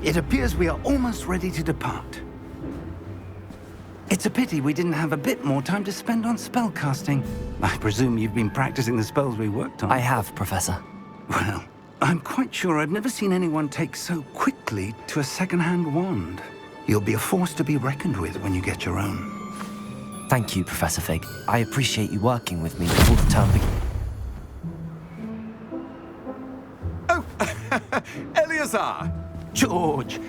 It appears we are almost ready to depart. It's a pity we didn't have a bit more time to spend on spellcasting. I presume you've been practicing the spells we worked on. I have, Professor. Well, I'm quite sure I've never seen anyone take so quickly to a second-hand wand. You'll be a force to be reckoned with when you get your own. Thank you, Professor Fig. I appreciate you working with me before the term begins. Oh, Eleazar! George!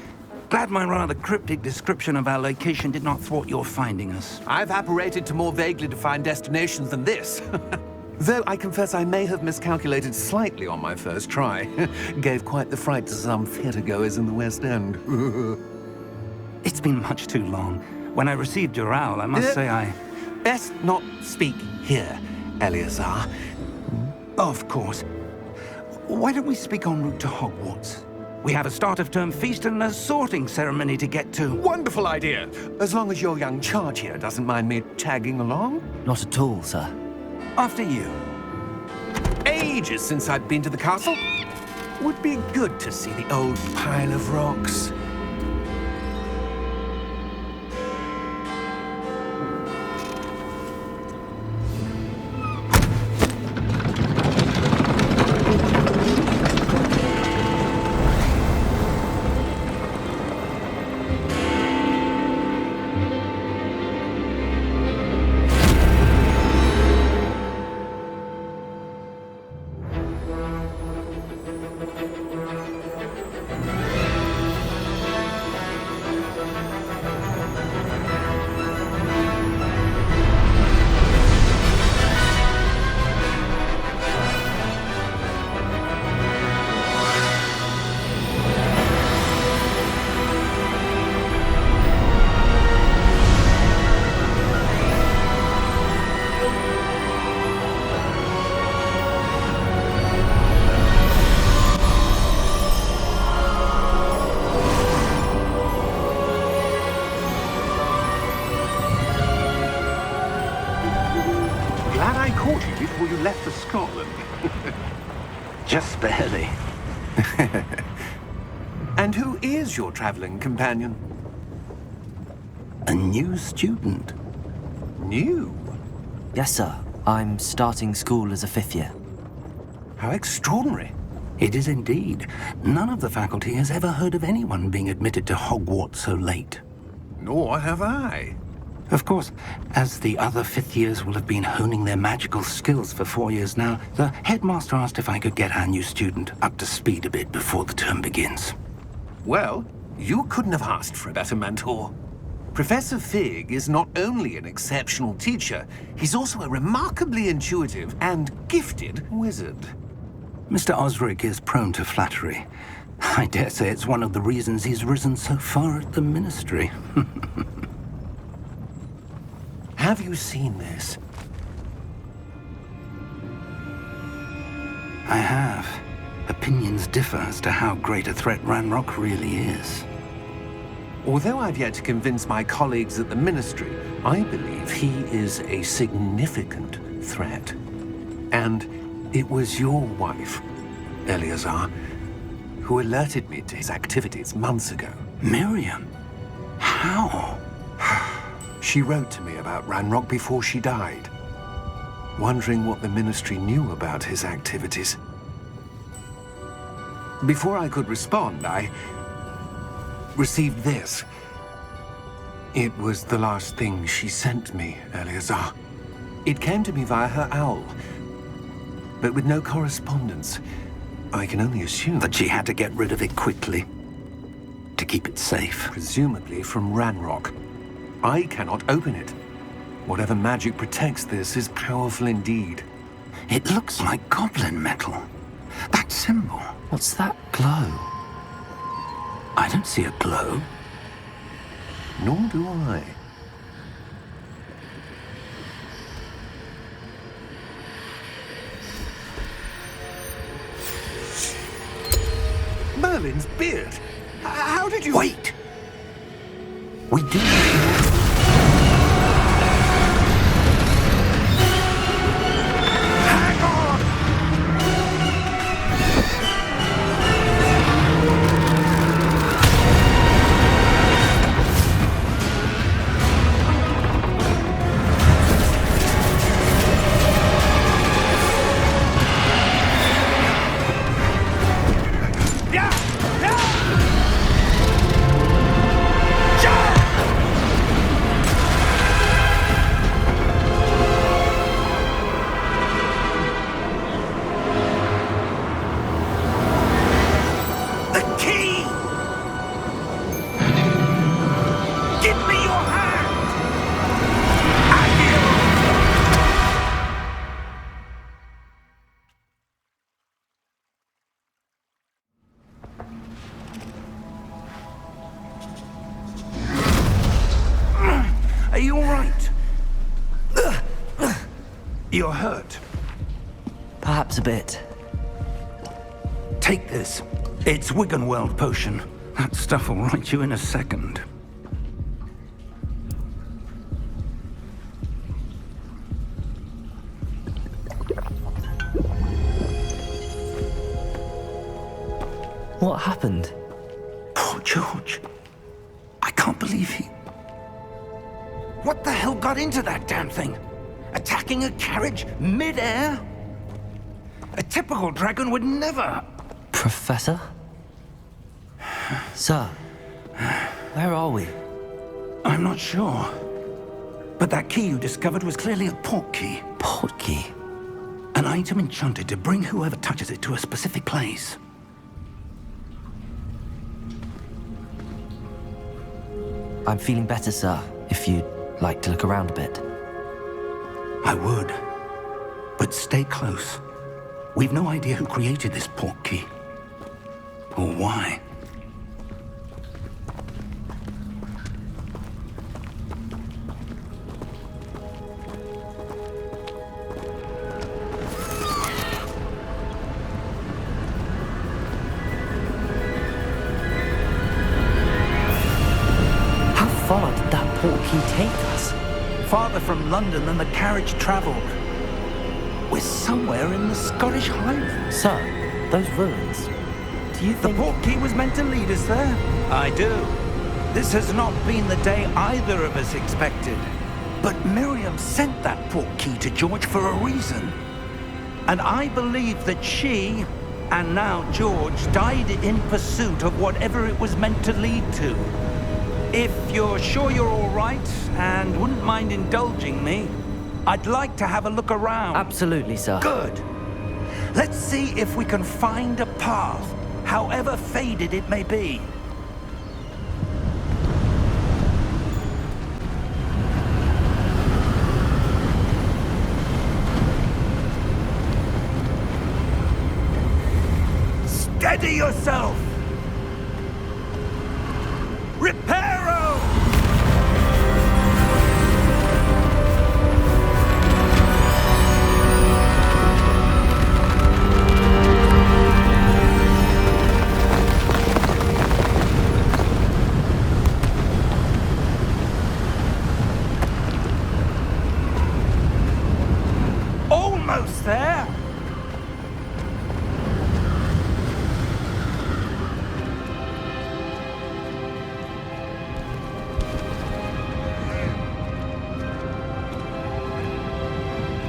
Glad my rather cryptic description of our location did not thwart your finding us. I've apparated to more vaguely defined destinations than this. Though I confess I may have miscalculated slightly on my first try. Gave quite the fright to some theatre-goers in the West End. It's been much too long. When I received your owl, I must say I... Best not speak here, Eleazar. Of course. Why don't we speak en route to Hogwarts? We have a start-of-term feast and a sorting ceremony to get to. Wonderful idea! As long as your young charge here doesn't mind me tagging along. Not at all, sir. After you. Ages since I've been to the castle. Would be good to see the old pile of rocks. Glad I caught you before you left for Scotland. Just barely. And who is your traveling companion? A new student. New? Yes, sir. I'm starting school as a 5th year. How extraordinary. It is indeed. None of the faculty has ever heard of anyone being admitted to Hogwarts so late. Nor have I. Of course, as the other 5th years will have been honing their magical skills for 4 years now, the headmaster asked if I could get our new student up to speed a bit before the term begins. Well, you couldn't have asked for a better mentor. Professor Fig is not only an exceptional teacher, he's also a remarkably intuitive and gifted wizard. Mr. Osric is prone to flattery. I dare say it's one of the reasons he's risen so far at the ministry. Have you seen this? I have. Opinions differ as to how great a threat Ranrock really is. Although I've yet to convince my colleagues at the Ministry, I believe he is a significant threat. And it was your wife, Eleazar, who alerted me to his activities months ago. Miriam? How? She wrote to me about Ranrock before she died, wondering what the Ministry knew about his activities. Before I could respond, I received this. It was the last thing she sent me, Eleazar. It came to me via her owl, but with no correspondence. I can only assume That she had to get rid of it quickly, to keep it safe. presumably from Ranrock. I cannot open it. Whatever magic protects this is powerful indeed. It looks like goblin metal. That symbol. What's that glow? I don't see a glow. Nor do I. Merlin's beard. How did you... Wait! We do. Hang on! Are you all right? You're hurt. Perhaps a bit. Take this. It's Wiggenweld potion. That stuff will right you in a second. What happened? Poor George. I can't believe he... What the hell got into that damn thing? Attacking a carriage mid-air? A typical dragon would never... Professor? Sir, where are we? I'm not sure. But that key you discovered was clearly a port key. Port key? An item enchanted to bring whoever touches it to a specific place. I'm feeling better, sir, if you'd like to look around a bit. I would. But stay close. We've no idea who created this port key. Or why. How far did that port key take us? Farther from London than the carriage traveled. We're somewhere in the Scottish Highlands. Sir, those ruins. Do you The think... port key was meant to lead us there? I do. This has not been the day either of us expected. But Miriam sent that port key to George for a reason. And I believe that she, and now George, died in pursuit of whatever it was meant to lead to. If you're sure you're all right, and wouldn't mind indulging me, I'd like to have a look around. Absolutely, sir. Good. Let's see if we can find a path, however faded it may be. Steady yourself! Reparo! Almost there!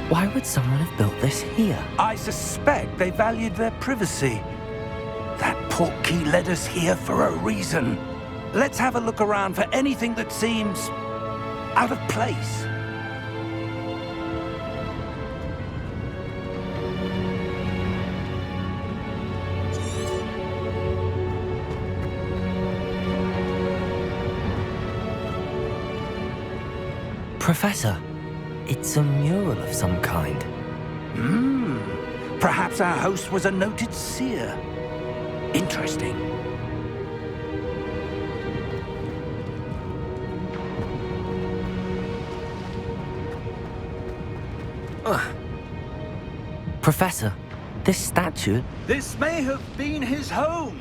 Why would someone have built this here? I suspect they valued their privacy. That port key led us here for a reason. Let's have a look around for anything that seems out of place. Professor, it's a mural of some kind. Perhaps our host was a noted seer. Interesting. Professor, this statue... This may have been his home.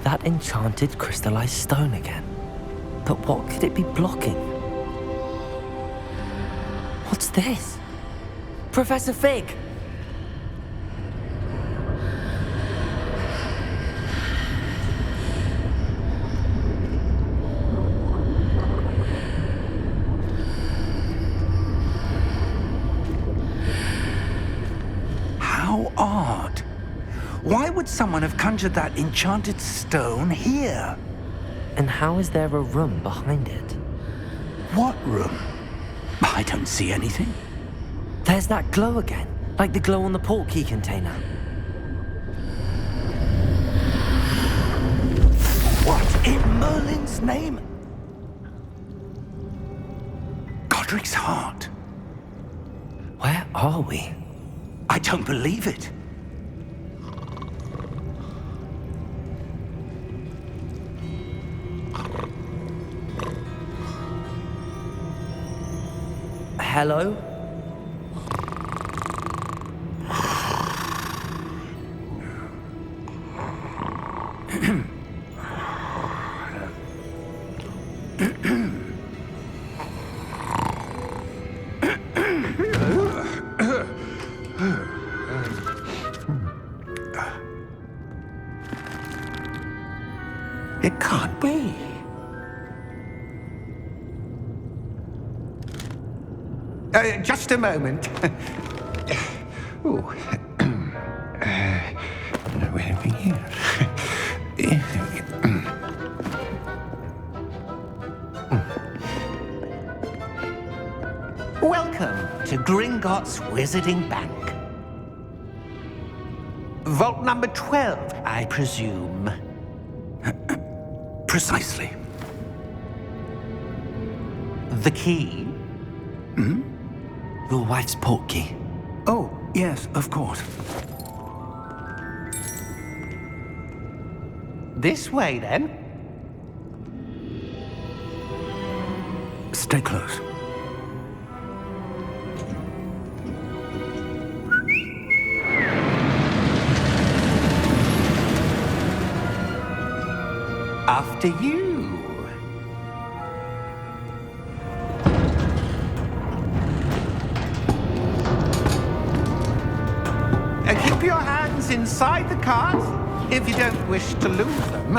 That enchanted crystallized stone again. But what could it be blocking? What's this? Professor Fig! How odd. Why would someone have conjured that enchanted stone here? And how is there a room behind it? What room? I don't see anything. There's that glow again, like the glow on the portkey container. What in Merlin's name? Godric's heart. Where are we? I don't believe it. Hello? It can't be. Just a moment. Oh. Anything here? Welcome to Gringotts Wizarding Bank. Vault number 12, I presume. Precisely. The key? Your wife's portkey. Oh, yes, of course. This way, then. Stay close. After you. Keep your hands inside the cart if you don't wish to lose them.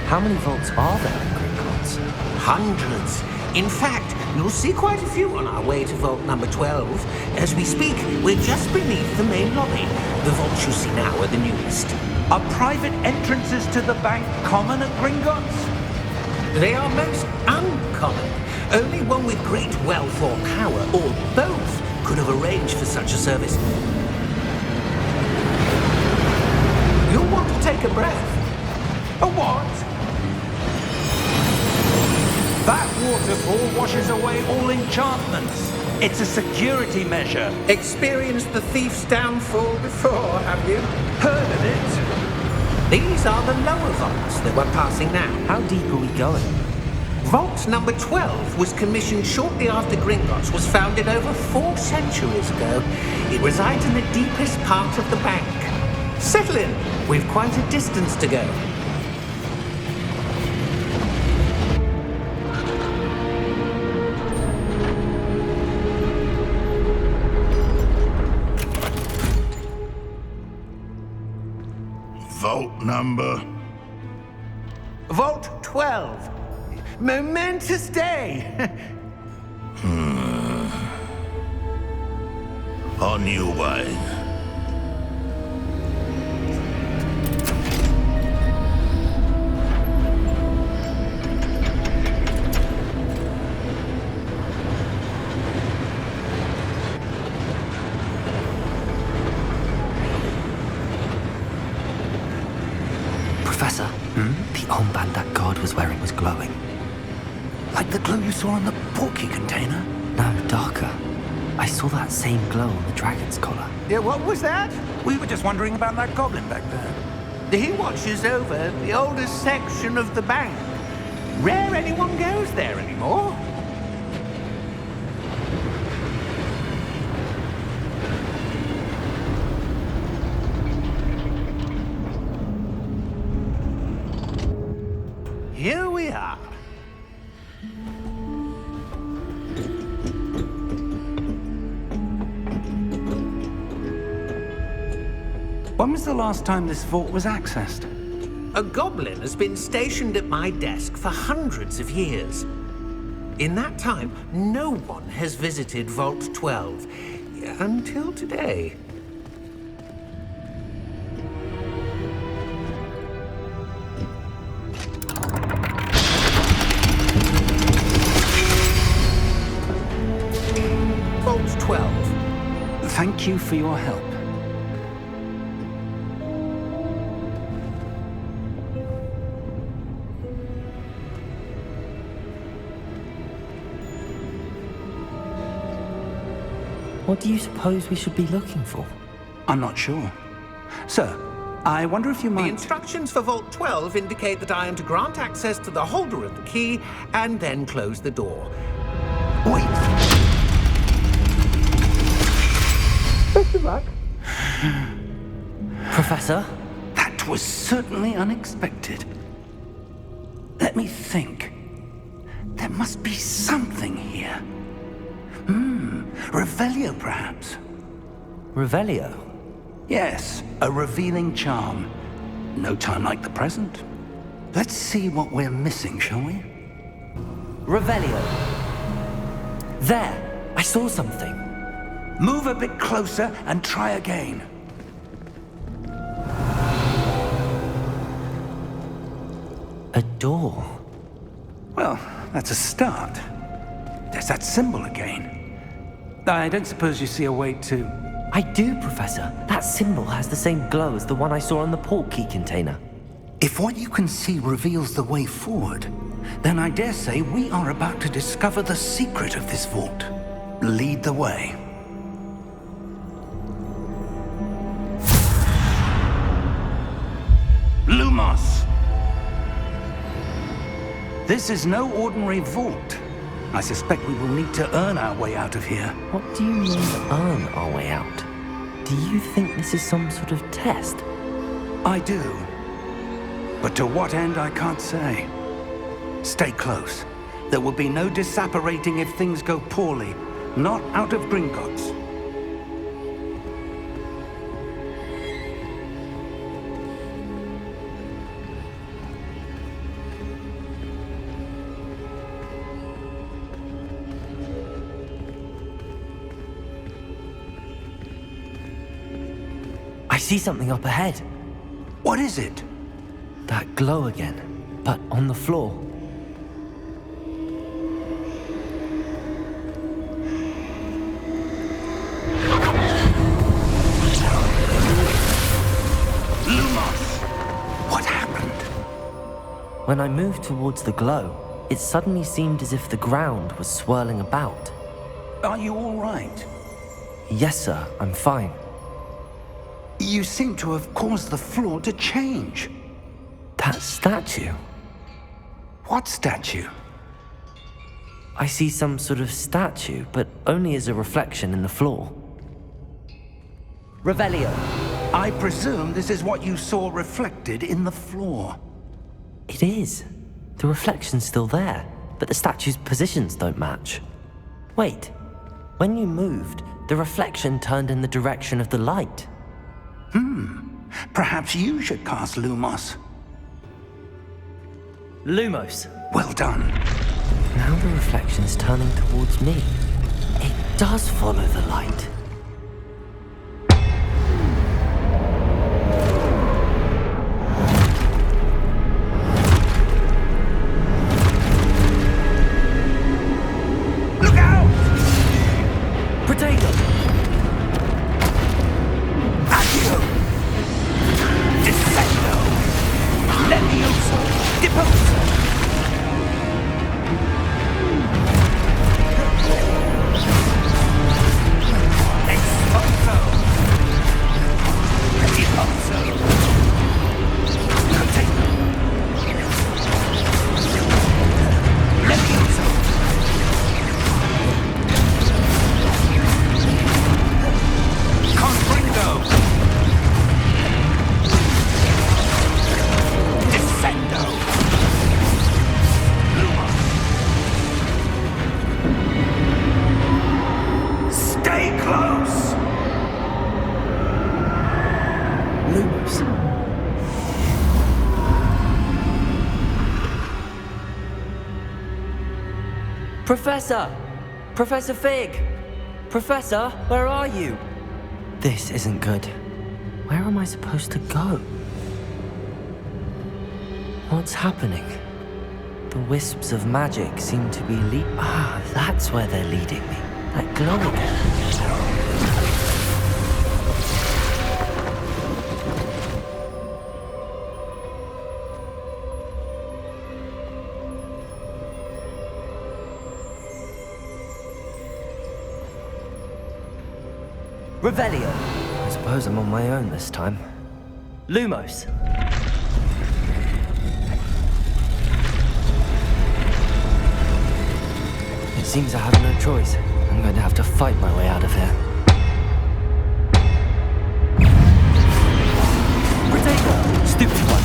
How many vaults are there in Gringotts? Hundreds. In fact, you'll see quite a few on our way to vault number 12. As we speak, we're just beneath the main lobby. The vaults you see now are the newest. Are private entrances to the bank common at Gringotts? They are most uncommon. Only one with great wealth or power, or both, could have arranged for such a service. You'll want to take a breath. A what? That waterfall washes away all enchantments. It's a security measure. Experienced the thief's downfall before, have you? Heard of it? These are the lower vaults that we're passing now. How deep are we going? Vault number 12 was commissioned shortly after Gringotts was founded over 4 centuries ago. It resides in the deepest part of the bank. Settle in. We've quite a distance to go. Vault number? Vault 12. Momentous day. On your way. Professor, the armband that guard was wearing was glowing. Like the glow you saw on the portkey container? No, darker. I saw that same glow on the dragon's collar. Yeah, what was that? We were just wondering about that goblin back there. He watches over the oldest section of the bank. Rare anyone goes there anymore. Here we are. When was the last time this vault was accessed? A goblin has been stationed at my desk for hundreds of years. In that time, no one has visited Vault 12 until today. Vault 12. Thank you for your help. What do you suppose we should be looking for? I'm not sure. Sir, I wonder if you The might... instructions for Vault 12 indicate that I am to grant access to the holder of the key and then close the door. Wait! Best of luck. Professor? That was certainly unexpected. Let me think. There must be something here. Revelio, perhaps? Revelio? Yes, a revealing charm. No time like the present. Let's see what we're missing, shall we? Revelio. There! I saw something. Move a bit closer and try again. A door. Well, that's a start. There's that symbol again. I don't suppose you see a way to... I do, Professor. That symbol has the same glow as the one I saw on the port key container. If what you can see reveals the way forward, then I dare say we are about to discover the secret of this vault. Lead the way. Lumos! This is no ordinary vault. I suspect we will need to earn our way out of here. What do you mean, earn our way out? Do you think this is some sort of test? I do. But to what end, I can't say. Stay close. There will be no disapparating if things go poorly. Not out of Gringotts. I see something up ahead. What is it? That glow again, but on the floor. Lumos! What happened? When I moved towards the glow, it suddenly seemed as if the ground was swirling about. Are you all right? Yes, sir, I'm fine. You seem to have caused the floor to change. That statue. What statue? I see some sort of statue, but only as a reflection in the floor. Revelio. I presume this is what you saw reflected in the floor. It is. The reflection's still there, but the statue's positions don't match. Wait. When you moved, the reflection turned in the direction of the light. Perhaps you should cast Lumos. Lumos. Well done. Now the reflection's turning towards me. It does follow the light. Look out! Potato! Accio! Descendo! Levioso! Deposo! Professor! Professor Fig! Professor, where are you? This isn't good. Where am I supposed to go? What's happening? The wisps of magic seem to be that's where they're leading me. That glow again. Revelio. I suppose I'm on my own this time. Lumos. It seems I have no choice. I'm going to have to fight my way out of here. Potato! Stupid one!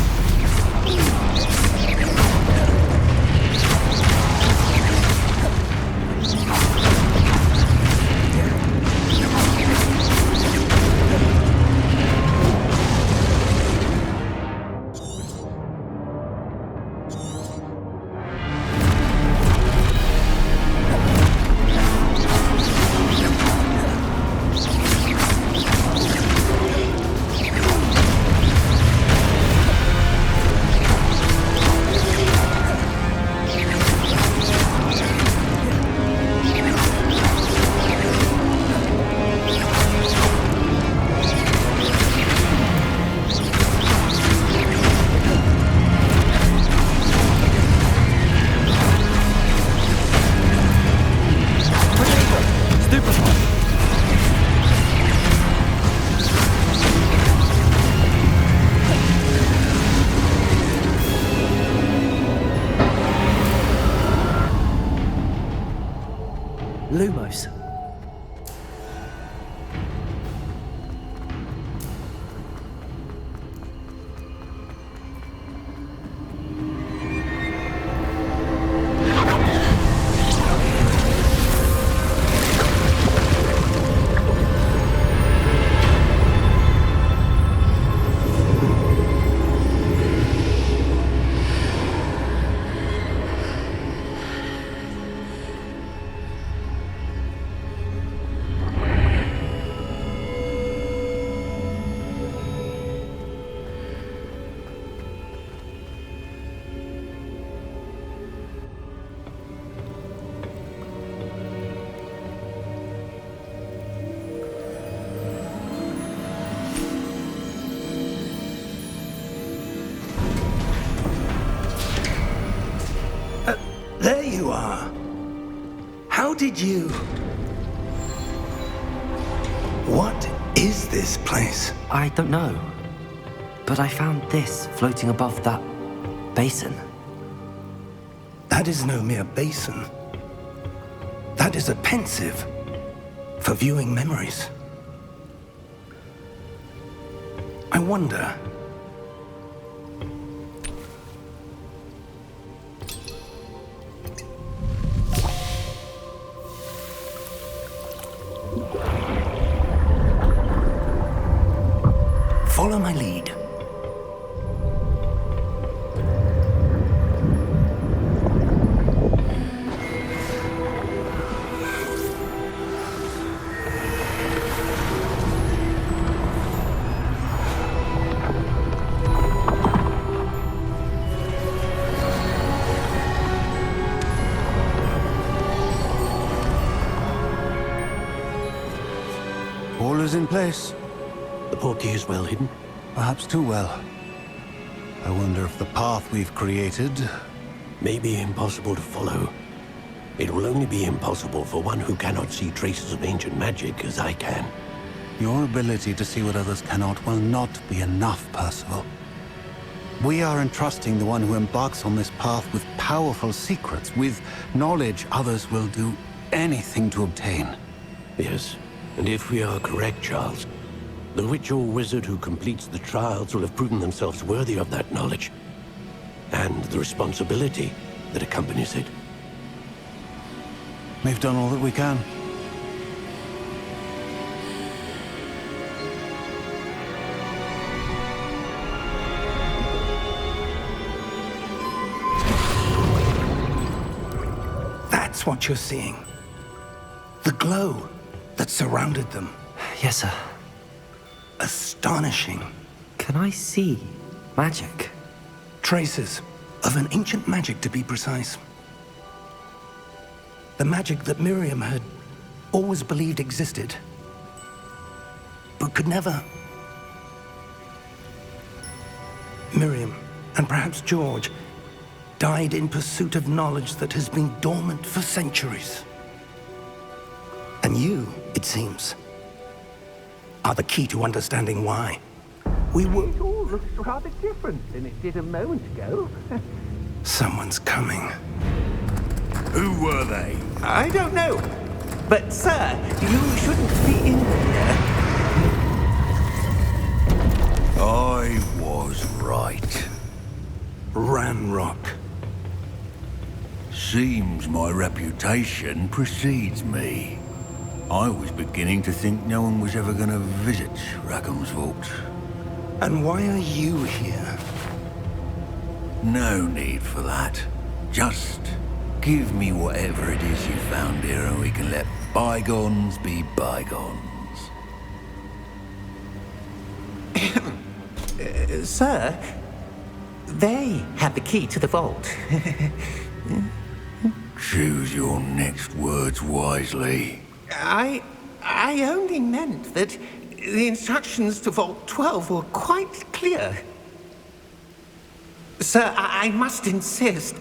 Lumos. There you are. How did you... What is this place? I don't know. But I found this floating above that basin. That is no mere basin. That is a pensive for viewing memories. I wonder... Follow my lead. All is in place. The portkey is well hidden. Perhaps too well. I wonder if the path we've created... May be impossible to follow. It will only be impossible for one who cannot see traces of ancient magic as I can. Your ability to see what others cannot will not be enough, Percival. We are entrusting the one who embarks on this path with powerful secrets, with knowledge others will do anything to obtain. Yes, and if we are correct, Charles, the witch or wizard who completes the trials will have proven themselves worthy of that knowledge, and the responsibility that accompanies it. We've done all that we can. That's what you're seeing. The glow that surrounded them. Yes, sir. Astonishing. Can I see magic? Traces of an ancient magic, to be precise. The magic that Miriam had always believed existed, but could never. Miriam, and perhaps George, died in pursuit of knowledge that has been dormant for centuries. And you, it seems, are the key to understanding why. We were... It all looks rather different than it did a moment ago. Someone's coming. Who were they? I don't know. But, sir, you shouldn't be in here. I was right. Ranrock. Seems my reputation precedes me. I was beginning to think no one was ever going to visit Rackham's vault. And why are you here? No need for that. Just give me whatever it is you found here and we can let bygones be bygones. Sir, they have the key to the vault. Choose your next words wisely. I only meant that the instructions to Vault 12 were quite clear. Sir, I must insist.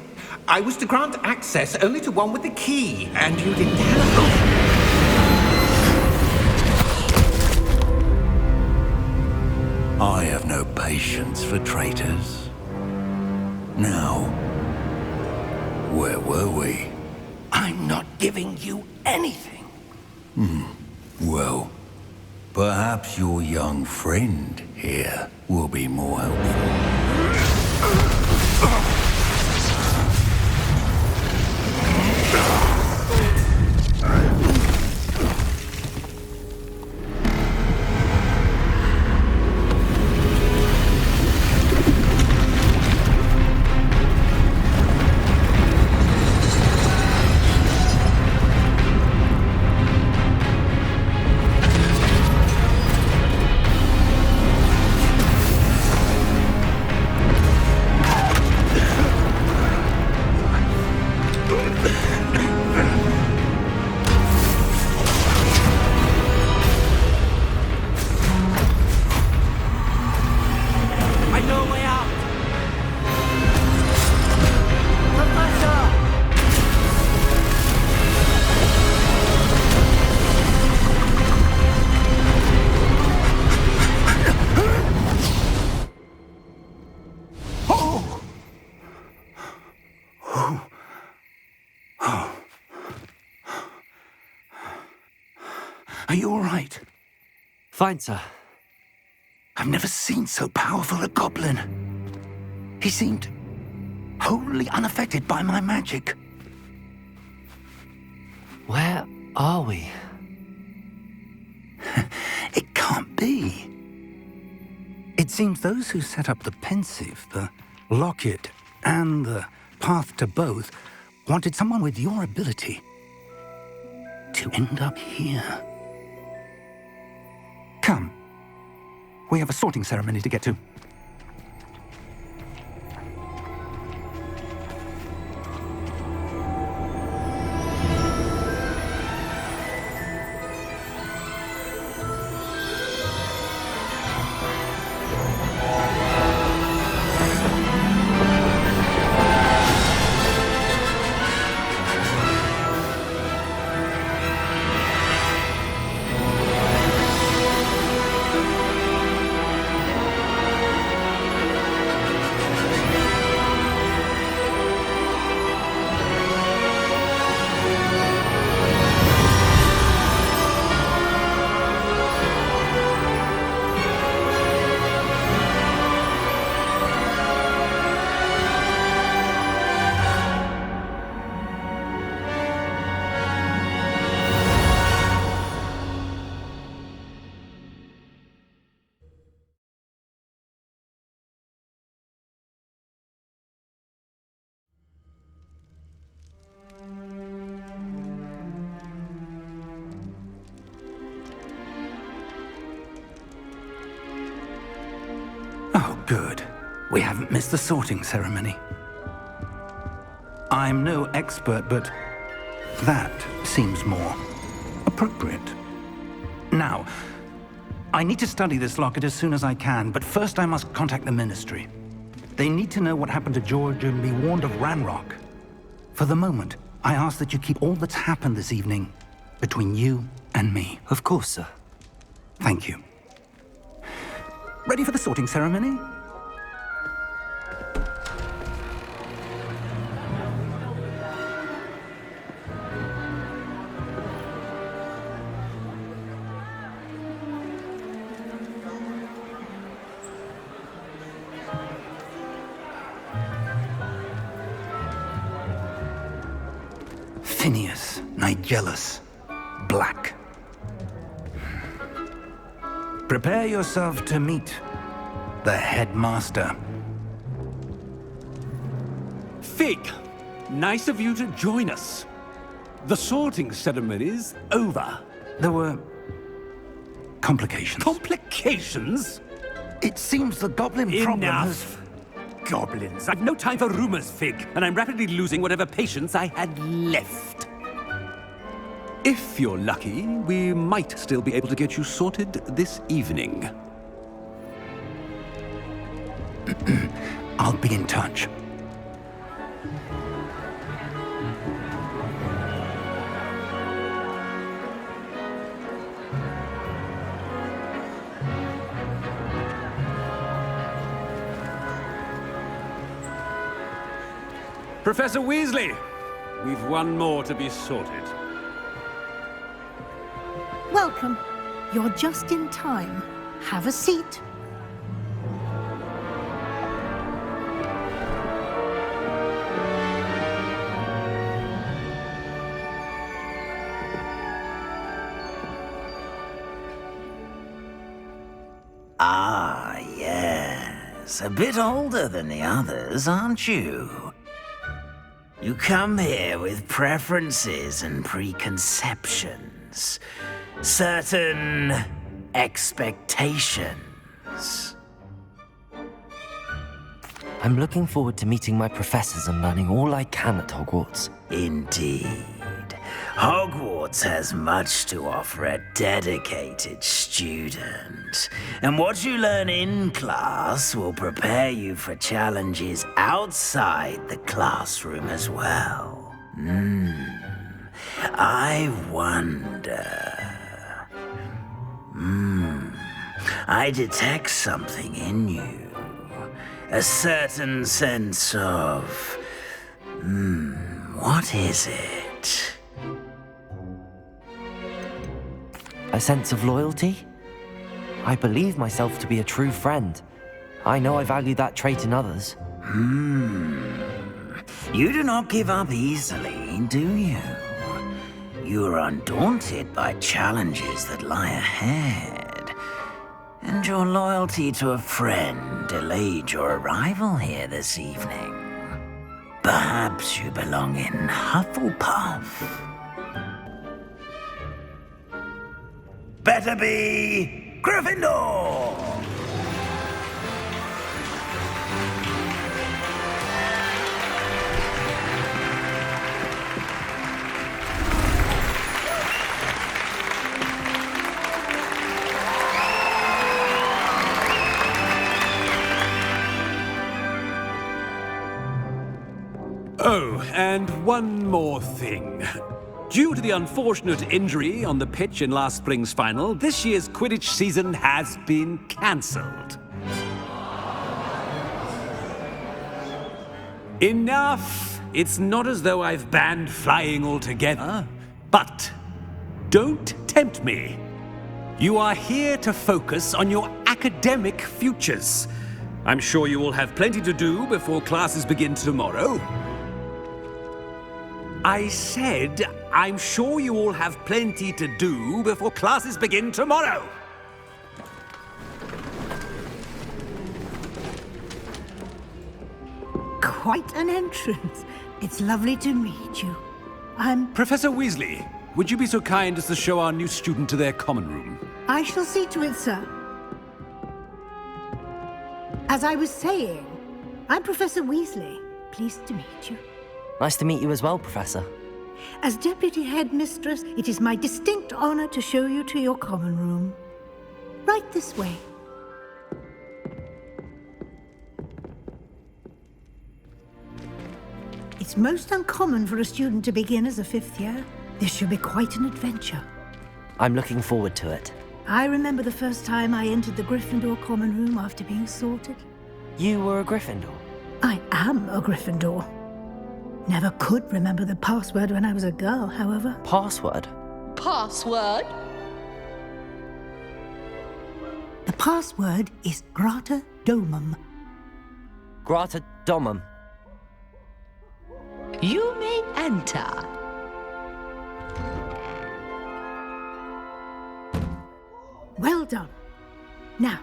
I was to grant access only to one with the key, and you didn't have... I have no patience for traitors. Now, where were we? I'm not giving you anything. Well, perhaps your young friend here will be more helpful. Are you all right? Fine, sir. I've never seen so powerful a goblin. He seemed wholly unaffected by my magic. Where are we? It can't be. It seems those who set up the pensive, the locket, and the path to both wanted someone with your ability to end up here. Come. We have a sorting ceremony to get to. Good. We haven't missed the sorting ceremony. I'm no expert, but that seems more appropriate. Now, I need to study this locket as soon as I can, but first I must contact the Ministry. They need to know what happened to George and be warned of Ranrock. For the moment, I ask that you keep all that's happened this evening between you and me. Of course, sir. Thank you. Ready for the sorting ceremony? Phineas, Nigellus, Black. Prepare yourself to meet the headmaster. Fig, nice of you to join us. The sorting ceremony's over. There were complications. Complications? It seems the goblin problem has... Enough. Goblins. I've no time for rumors, Fig, and I'm rapidly losing whatever patience I had left. If you're lucky, we might still be able to get you sorted this evening. I'll be in touch. Professor Weasley, we've one more to be sorted. Welcome. You're just in time. Have a seat. Ah, yes. A bit older than the others, aren't you? You come here with preferences and preconceptions. Certain expectations. I'm looking forward to meeting my professors and learning all I can at Hogwarts. Indeed. Hogwarts has much to offer a dedicated student. And what you learn in class will prepare you for challenges outside the classroom as well. I wonder... I detect something in you. A certain sense of... what is it? A sense of loyalty? I believe myself to be a true friend. I know I value that trait in others. You do not give up easily, do you? You are undaunted by challenges that lie ahead. And your loyalty to a friend delayed your arrival here this evening. Perhaps you belong in Hufflepuff. Better be Gryffindor! Oh, and one more thing. Due to the unfortunate injury on the pitch in last spring's final, this year's Quidditch season has been cancelled. Enough! It's not as though I've banned flying altogether, but don't tempt me. You are here to focus on your academic futures. I'm sure you will have plenty to do before classes begin tomorrow. I said, I'm sure you all have plenty to do before classes begin tomorrow. Quite an entrance. It's lovely to meet you. Professor Weasley, would you be so kind as to show our new student to their common room? I shall see to it, sir. As I was saying, I'm Professor Weasley. Pleased to meet you. Nice to meet you as well, Professor. As Deputy Headmistress, it is my distinct honor to show you to your common room. Right this way. It's most uncommon for a student to begin as a 5th year. This should be quite an adventure. I'm looking forward to it. I remember the first time I entered the Gryffindor common room after being sorted. You were a Gryffindor? I am a Gryffindor. Never could remember the password when I was a girl, however. Password? Password? The password is Grata Domum. Grata Domum. You may enter. Well done. Now,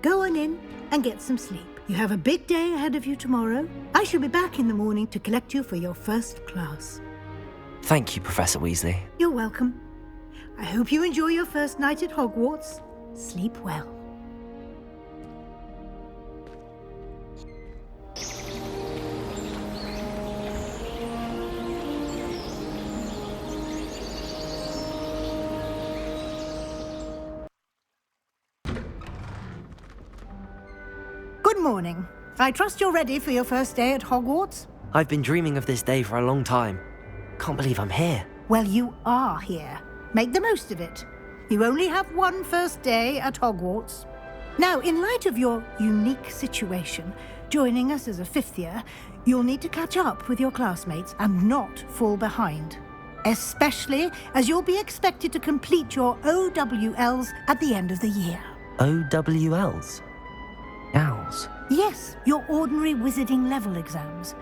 go on in and get some sleep. You have a big day ahead of you tomorrow. I shall be back in the morning to collect you for your first class. Thank you, Professor Weasley. You're welcome. I hope you enjoy your first night at Hogwarts. Sleep well. Good morning. I trust you're ready for your first day at Hogwarts? I've been dreaming of this day for a long time. Can't believe I'm here. Well, you are here. Make the most of it. You only have one first day at Hogwarts. Now, in light of your unique situation, joining us as a 5th year, you'll need to catch up with your classmates and not fall behind. Especially as you'll be expected to complete your OWLs at the end of the year. OWLs? Owls? Yes, your ordinary wizarding level exams.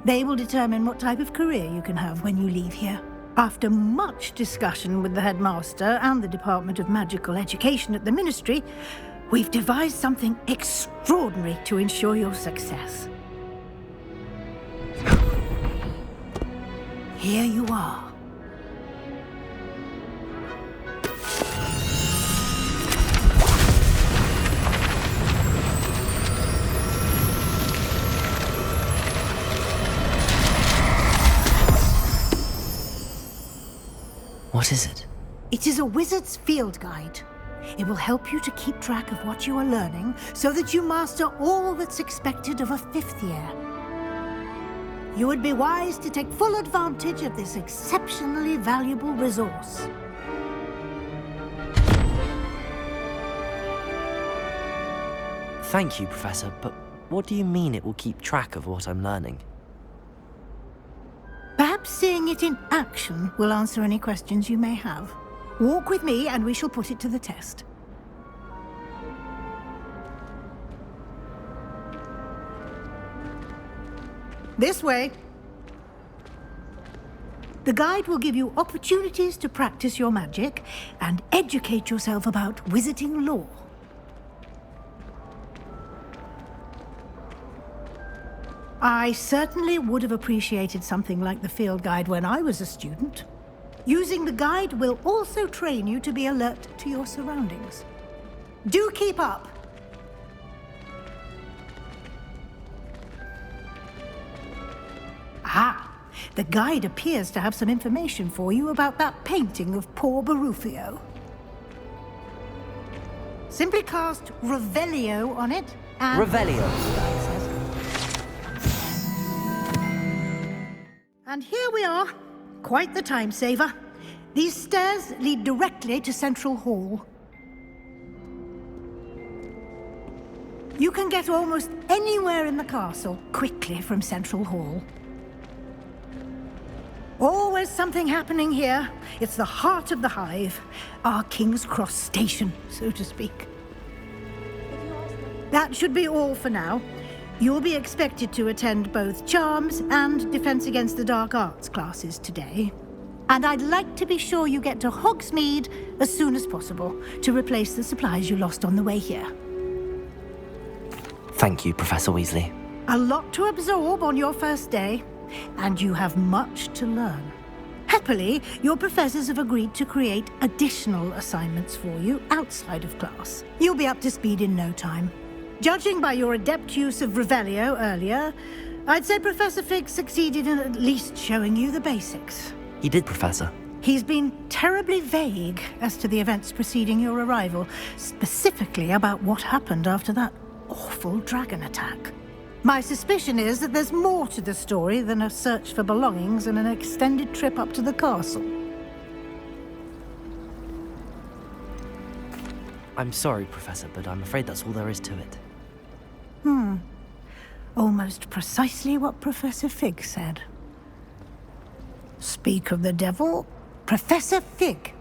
They will determine what type of career you can have when you leave here. After much discussion with the headmaster and the Department of Magical Education at the Ministry, we've devised something extraordinary to ensure your success. Here you are. What is it? It is a wizard's field guide. It will help you to keep track of what you are learning so that you master all that's expected of a 5th year. You would be wise to take full advantage of this exceptionally valuable resource. Thank you, Professor, but what do you mean it will keep track of what I'm learning? Perhaps seeing it in action will answer any questions you may have. Walk with me and we shall put it to the test. This way. The guide will give you opportunities to practice your magic and educate yourself about wizarding lore. I certainly would have appreciated something like the field guide when I was a student. Using the guide will also train you to be alert to your surroundings. Do keep up! Ah, the guide appears to have some information for you about that painting of poor Barufio. Simply cast Revelio on it and... Revelio. And here we are. Quite the time saver. These stairs lead directly to Central Hall. You can get almost anywhere in the castle quickly from Central Hall. Always something happening here. It's the heart of the Hive, our King's Cross station, so to speak. That should be all for now. You'll be expected to attend both Charms and Defense Against the Dark Arts classes today. And I'd like to be sure you get to Hogsmeade as soon as possible to replace the supplies you lost on the way here. Thank you, Professor Weasley. A lot to absorb on your first day, and you have much to learn. Happily, your professors have agreed to create additional assignments for you outside of class. You'll be up to speed in no time. Judging by your adept use of Revelio earlier, I'd say Professor Fig succeeded in at least showing you the basics. He did, Professor. He's been terribly vague as to the events preceding your arrival, specifically about what happened after that awful dragon attack. My suspicion is that there's more to the story than a search for belongings and an extended trip up to the castle. I'm sorry, Professor, but I'm afraid that's all there is to it. Almost precisely what Professor Fig said. Speak of the devil, Professor Fig.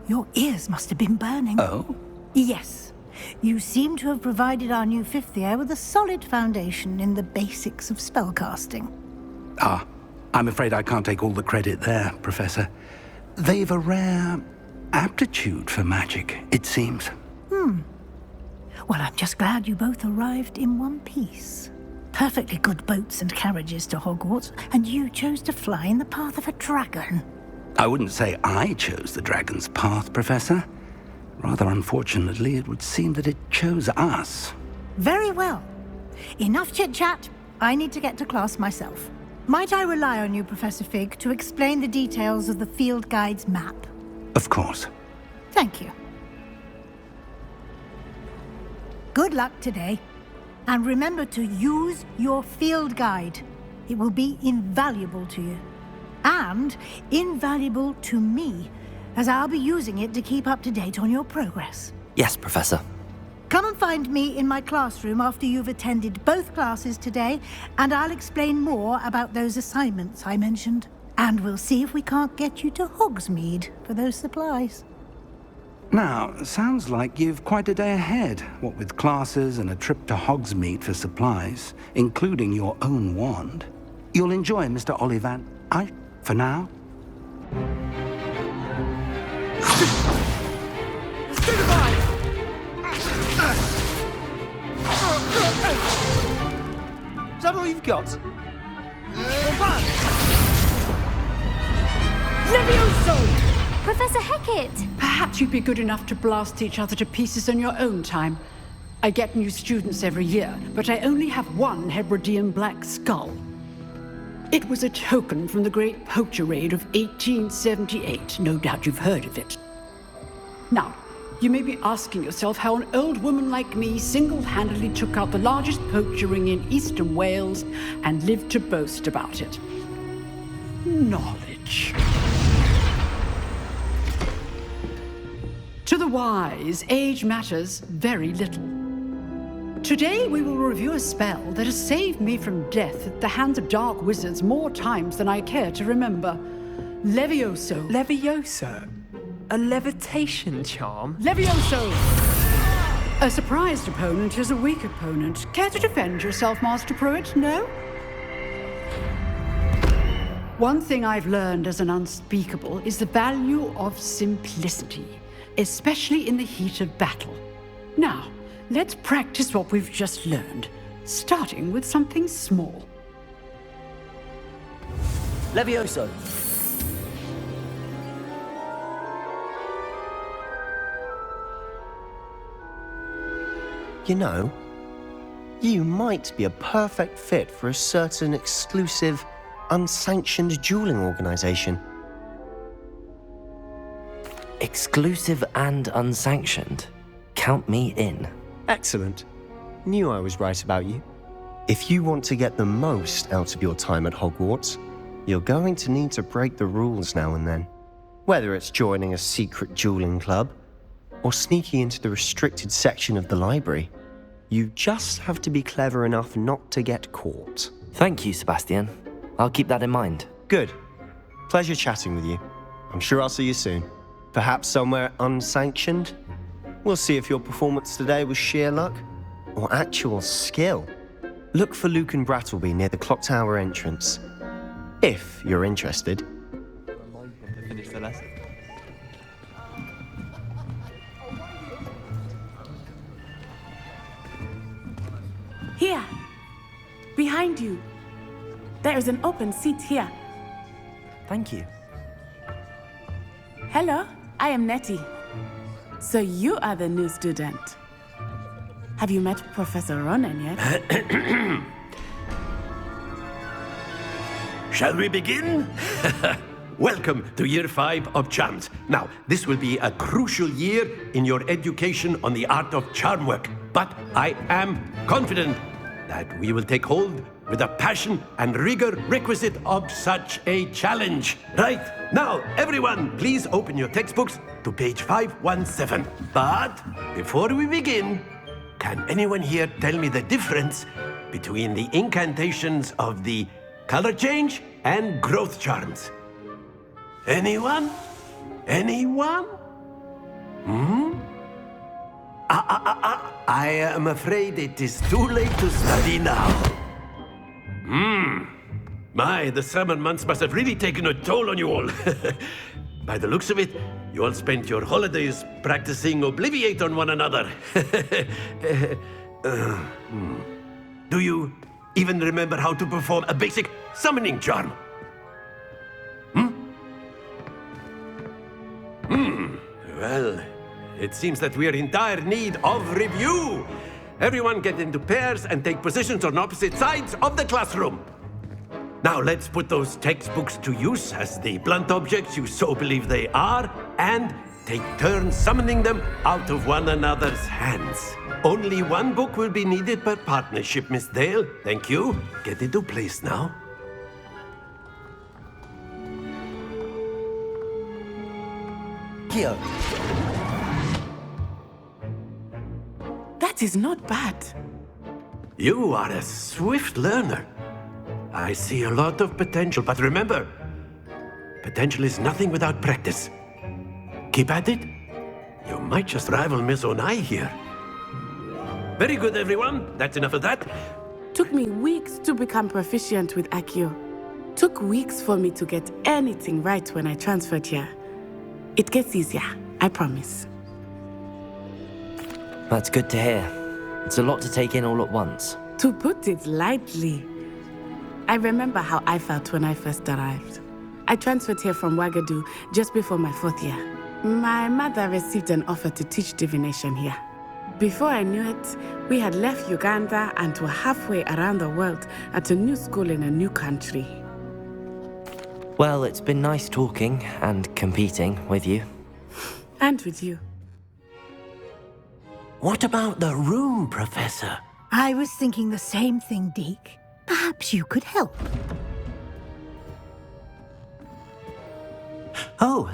Your ears must have been burning. Oh? Yes. You seem to have provided our new fifth year with a solid foundation in the basics of spellcasting. Ah, I'm afraid I can't take all the credit there, Professor. They've a rare aptitude for magic, it seems. Well, I'm just glad you both arrived in one piece. Perfectly good boats and carriages to Hogwarts, and you chose to fly in the path of a dragon. I wouldn't say I chose the dragon's path, Professor. Rather unfortunately, it would seem that it chose us. Very well. Enough chit-chat. I need to get to class myself. Might I rely on you, Professor Fig, to explain the details of the field guide's map? Of course. Thank you. Good luck today. And remember to use your field guide. It will be invaluable to you. And invaluable to me, as I'll be using it to keep up to date on your progress. Yes, Professor. Come and find me in my classroom after you've attended both classes today, and I'll explain more about those assignments I mentioned. And we'll see if we can't get you to Hogsmeade for those supplies. Now, sounds like you've quite a day ahead, what with classes and a trip to Hogsmeade for supplies, including your own wand. You'll enjoy Mr. Ollivander. For now. Stay alive! Is that all you've got? Levioso! Professor Hecat! Perhaps you'd be good enough to blast each other to pieces on your own time. I get new students every year, but I only have one Hebridean black skull. It was a token from the Great Poacher Raid of 1878. No doubt you've heard of it. Now, you may be asking yourself how an old woman like me single-handedly took out the largest poacher ring in eastern Wales and lived to boast about it. Knowledge. To the wise, age matters very little. Today we will review a spell that has saved me from death at the hands of dark wizards more times than I care to remember. Levioso. Levioso? A levitation charm? Levioso! A surprised opponent is a weak opponent. Care to defend yourself, Master Pruitt? No? One thing I've learned as an unspeakable is the value of simplicity, especially in the heat of battle. Now, let's practice what we've just learned, starting with something small. Levioso! You know, you might be a perfect fit for a certain exclusive, unsanctioned dueling organization. Exclusive and unsanctioned? Count me in. Excellent. Knew I was right about you. If you want to get the most out of your time at Hogwarts, you're going to need to break the rules now and then. Whether it's joining a secret dueling club, or sneaking into the restricted section of the library, you just have to be clever enough not to get caught. Thank you, Sebastian. I'll keep that in mind. Good. Pleasure chatting with you. I'm sure I'll see you soon. Perhaps somewhere unsanctioned? We'll see if your performance today was sheer luck or actual skill. Look for Luke and Brattleby near the clock tower entrance, if you're interested. Finish the lesson. Here, behind you. There is an open seat here. Thank you. Hello, I am Nettie. So you are the new student. Have you met Professor Ronan yet? Shall we begin? Welcome to Year 5 of Charms. Now, this will be a crucial year in your education on the art of charm work. But I am confident that we will take hold with the passion and rigor requisite of such a challenge. Right, now, everyone, please open your textbooks to page 517. But before we begin, can anyone here tell me the difference between the incantations of the color change and growth charms? Anyone? Anyone? I am afraid it is too late to study now. My, the summer months must have really taken a toll on you all. By the looks of it, you all spent your holidays practicing Obliviate on one another. Do you even remember how to perform a basic summoning charm? Well, it seems that we are in dire need of review. Everyone get into pairs and take positions on opposite sides of the classroom. Now let's put those textbooks to use as the blunt objects you so believe they are, and take turns summoning them out of one another's hands. Only one book will be needed per partnership, Miss Dale. Thank you. Get into place now. Here. That is not bad. You are a swift learner. I see a lot of potential, but remember, potential is nothing without practice. Keep at it. You might just rival Miss Onai here. Very good, everyone. That's enough of that. Took me weeks to become proficient with Accio. Took weeks for me to get anything right when I transferred here. It gets easier, I promise. That's good to hear. It's a lot to take in all at once. To put it lightly, I remember how I felt when I first arrived. I transferred here from Wagadu just before my 4th year. My mother received an offer to teach divination here. Before I knew it, we had left Uganda and were halfway around the world at a new school in a new country. Well, it's been nice talking and competing with you. And with you. What about the room, Professor? I was thinking the same thing, Deke. Perhaps you could help. Oh,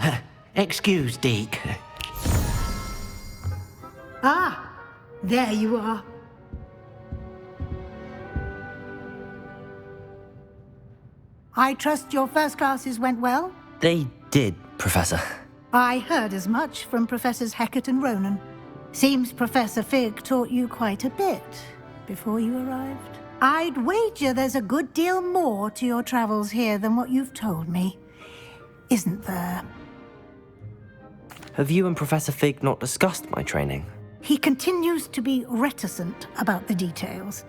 excuse, Deke. Ah, there you are. I trust your first classes went well? They did, Professor. I heard as much from Professors Hecat and Ronan. Seems Professor Fig taught you quite a bit before you arrived. I'd wager there's a good deal more to your travels here than what you've told me. Isn't there? Have you and Professor Fig not discussed my training? He continues to be reticent about the details,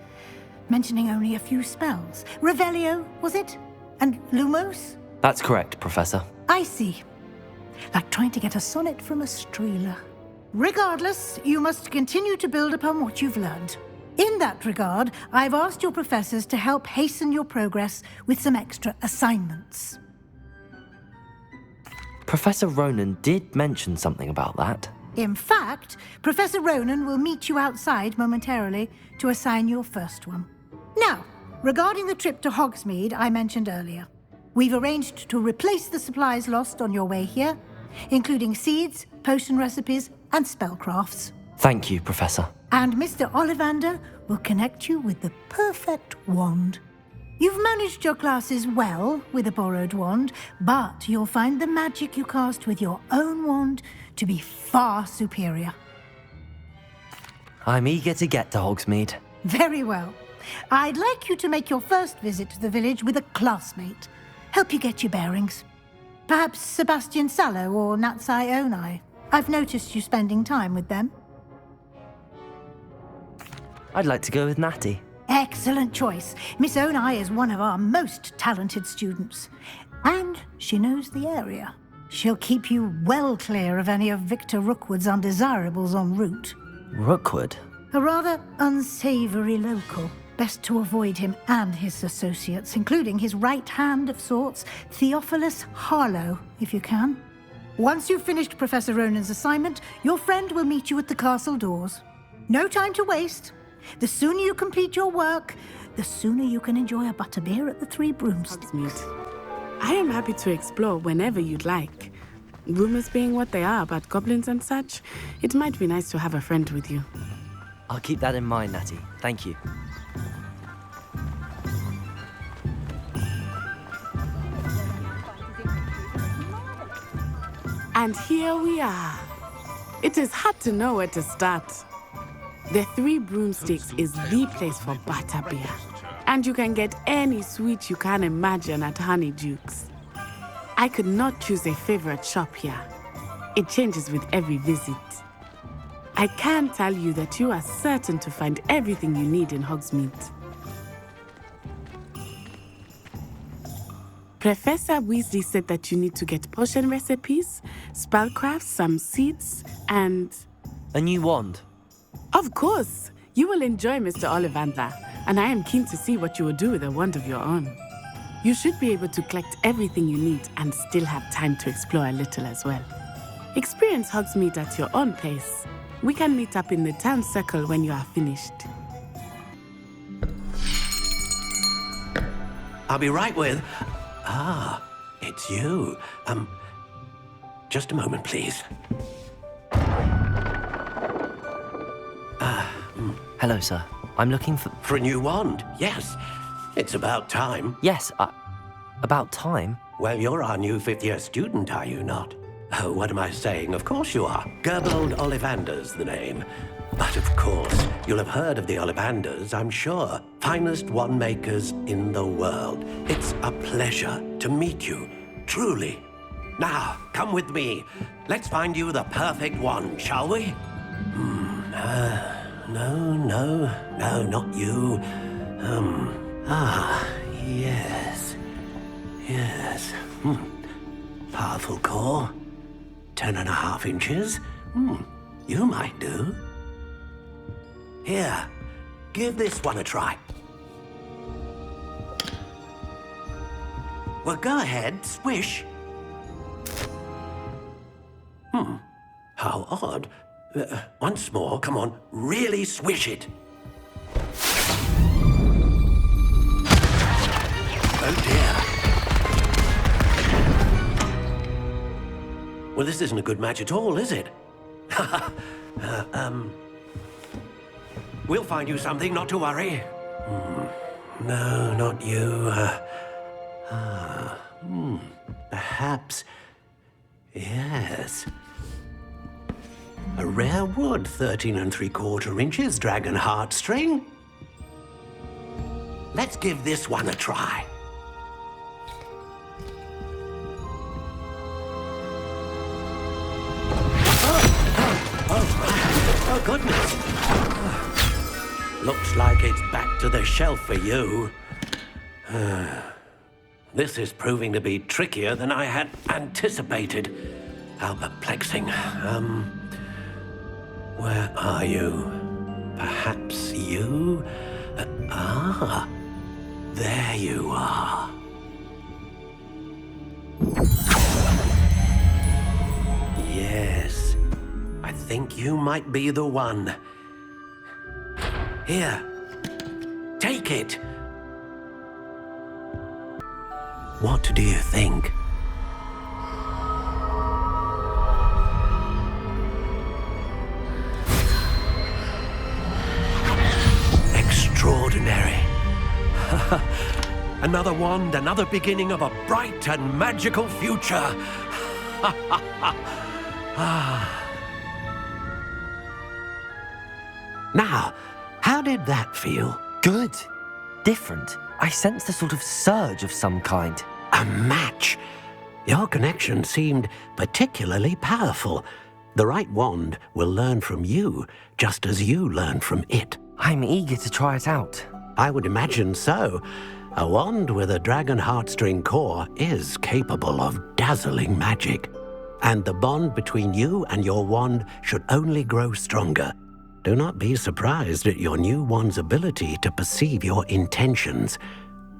mentioning only a few spells. Revelio, was it? And Lumos? That's correct, Professor. I see. Like trying to get a sonnet from a streeler. Regardless, you must continue to build upon what you've learned. In that regard, I've asked your professors to help hasten your progress with some extra assignments. Professor Ronan did mention something about that. In fact, Professor Ronan will meet you outside momentarily to assign your first one. Now, regarding the trip to Hogsmeade I mentioned earlier, we've arranged to replace the supplies lost on your way here, including seeds, potion recipes, and spellcrafts. Thank you, Professor. And Mr. Ollivander will connect you with the perfect wand. You've managed your classes well with a borrowed wand, but you'll find the magic you cast with your own wand to be far superior. I'm eager to get to Hogsmeade. Very well. I'd like you to make your first visit to the village with a classmate. Help you get your bearings. Perhaps Sebastian Sallow or Natsai Onai. I've noticed you spending time with them. I'd like to go with Natty. Excellent choice. Miss Onai is one of our most talented students. And she knows the area. She'll keep you well clear of any of Victor Rookwood's undesirables en route. Rookwood? A rather unsavory local. Best to avoid him and his associates, including his right hand of sorts, Theophilus Harlow, if you can. Once you've finished Professor Ronan's assignment, your friend will meet you at the castle doors. No time to waste. The sooner you complete your work, the sooner you can enjoy a butterbeer at the Three Broomsticks. I am happy to explore whenever you'd like. Rumors being what they are about goblins and such, it might be nice to have a friend with you. I'll keep that in mind, Natty. Thank you. And here we are. It is hard to know where to start. The Three Broomsticks is the place for butterbeer. And you can get any sweet you can imagine at Honeydukes. I could not choose a favorite shop here. It changes with every visit. I can tell you that you are certain to find everything you need in Hogsmeade. Professor Weasley said that you need to get potion recipes, spellcrafts, some seeds, and... A new wand? Of course! You will enjoy Mr. Ollivander, and I am keen to see what you will do with a wand of your own. You should be able to collect everything you need and still have time to explore a little as well. Experience Hogsmeade at your own pace. We can meet up in the town circle when you are finished. I'll be right with... Ah, it's you. Just a moment, please. Hello, sir. I'm looking for... For a new wand, yes. It's about time. Yes, about time? Well, you're our new fifth-year student, are you not? Oh, what am I saying? Of course you are. Gerbold Ollivander's the name. But of course, you'll have heard of the Ollivanders, I'm sure. Finest wand makers in the world. It's a pleasure to meet you, truly. Now, come with me. Let's find you the perfect wand, shall we? No, not you. Yes. Powerful core. 10.5 inches. You might do. Here, give this one a try. Well, go ahead, swish. How odd. Once more, come on, really swish it. Oh dear. Well, this isn't a good match at all, is it? We'll find you something, not to worry. No, not you. Perhaps... Yes. A rare wood, 13 3/4 inches, dragon heartstring. Let's give this one a try. Oh, goodness. Looks like it's back to the shelf for you. This is proving to be trickier than I had anticipated. How perplexing. Where are you? Perhaps you? There you are. Yes, I think you might be the one. Here, take it. What do you think? Extraordinary. Another wand, another beginning of a bright and magical future. Now, how did that feel? Good. Different. I sensed a sort of surge of some kind. A match. Your connection seemed particularly powerful. The right wand will learn from you, just as you learn from it. I'm eager to try it out. I would imagine so. A wand with a dragon heartstring core is capable of dazzling magic. And the bond between you and your wand should only grow stronger. Do not be surprised at your new one's ability to perceive your intentions,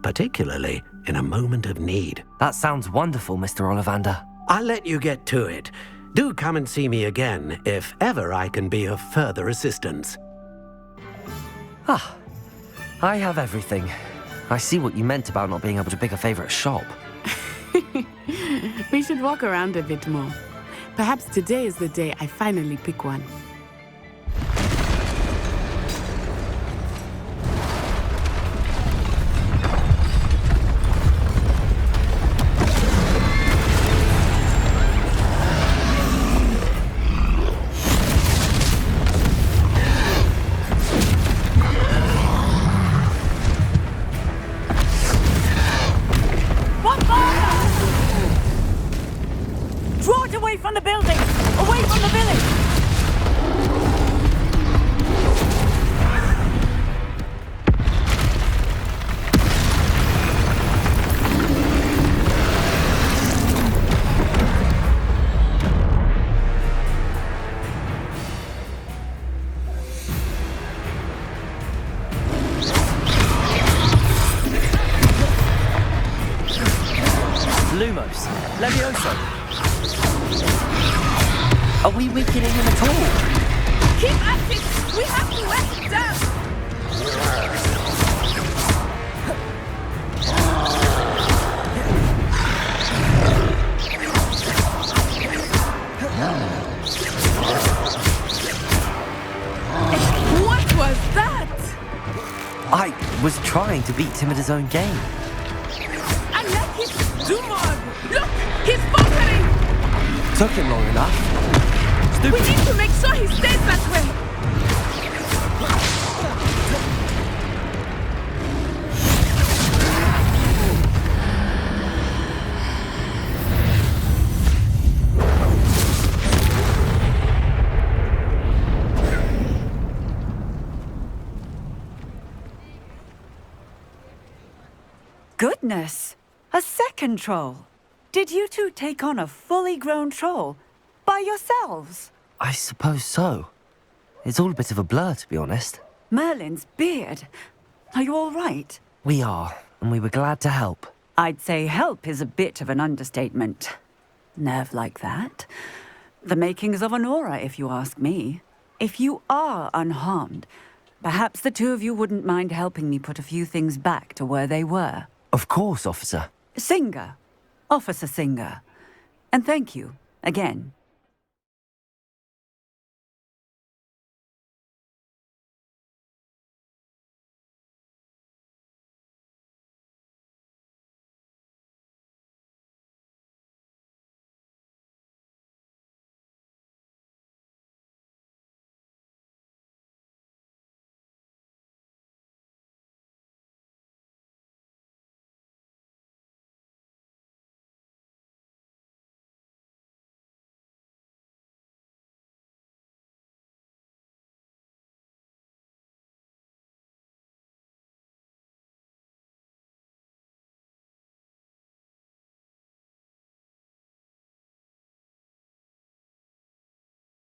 particularly in a moment of need. That sounds wonderful, Mr. Ollivander. I'll let you get to it. Do come and see me again if ever I can be of further assistance. Ah, I have everything. I see what you meant about not being able to pick a favorite shop. We should walk around a bit more. Perhaps today is the day I finally pick one. Draw it away from the building! Away from the village! Lumos, Levioso. Are we weakening him at all? Keep at it! We have to wear him down! What was that? I was trying to beat him at his own game. I like him! Do more! Look! He's faltering! Took him long enough. We need to make sure he stays that way! Goodness! A second troll! Did you two take on a fully grown troll? By yourselves? I suppose so. It's all a bit of a blur, to be honest. Merlin's beard. Are you all right? We are, and we were glad to help. I'd say help is a bit of an understatement. Nerve like that. The makings of an aura, if you ask me. If you are unharmed, perhaps the two of you wouldn't mind helping me put a few things back to where they were. Of course, officer. Singer. Officer Singer. And thank you, again.